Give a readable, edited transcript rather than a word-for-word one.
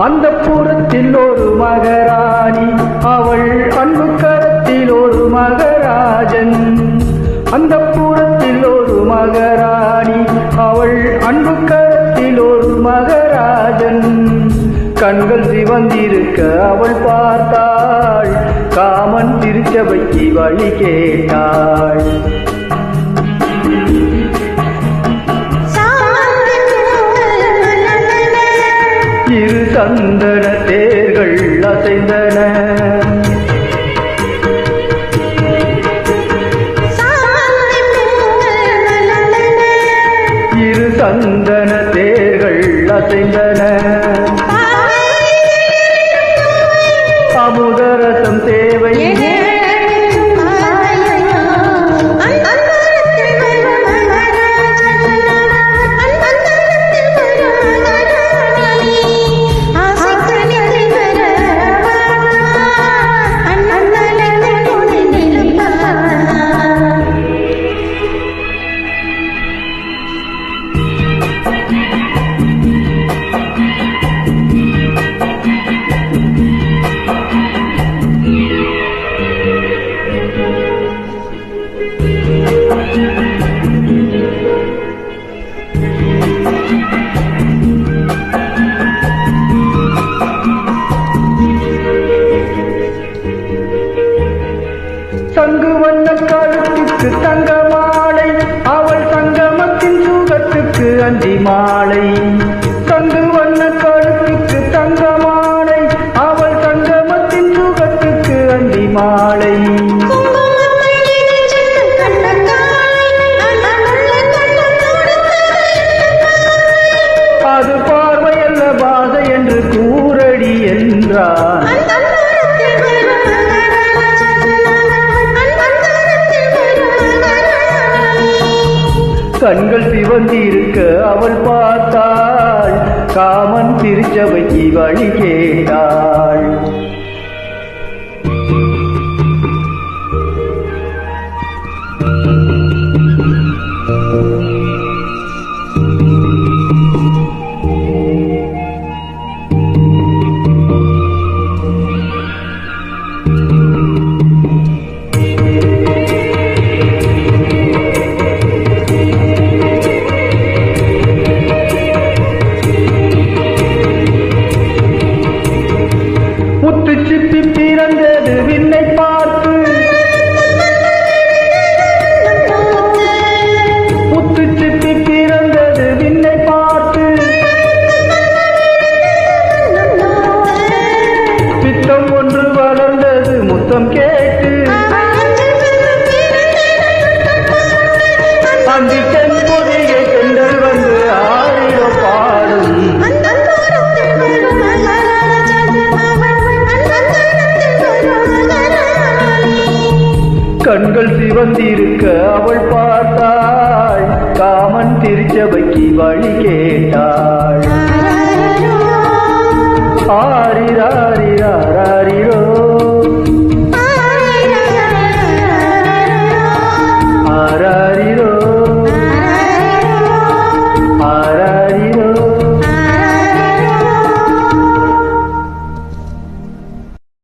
அந்த புறத்தில் ஒரு மகராணி, அவள் அன்பு கரத்தில் ஒரு மகராஜன். அந்த புறத்தில் ஒரு மகராணி, அவள் அன்பு கரத்தில் ஒரு மகராஜன். கண்கள் சிவந்திருக்க அவள் பார்த்தாள், காமன் திருச்சபைக்கு வழி கேட்டாள். இரு சந்தன தேர்கள் அசைந்தன, இரு சந்தன தேர்கள் அசைந்தன. அமுதரசம் தேவை, சங்கு வண்ண கழுத்துக்கு தங்க மாலை, அவள் சங்கமத்தின் சுகத்துக்கு அந்தி மாலை. சங்கு வண்ண கழுத்துக்கு தங்க மாலை, அவள் சங்கமத்தின் சுகத்துக்கு அந்தி மாலை. அது பார்வையல்ல பாதை என்று கூறடி என்றான். கண்கள் சிவந்திருக்க அவள் பார்த்தாள், காமன் திருச்சபைக்கு வழி கேட்டாள். முத்துச்சிப்பி பிறந்தது விண்ணை பார்த்து, முத்துச்சிப்பி பிறந்தது விண்ணை பார்த்து. பித்தம் ஒன்று வளர்ந்தது முத்தம் கேட்டு, அந்தி தென்பொதிகை பெண்கள் வந்து ஆடிட பாடும். கண்கள் சிவந்திருக்க அவள் பார்த்தாள், காமன் திருச்சபைக்கு வழி கேட்டாள்.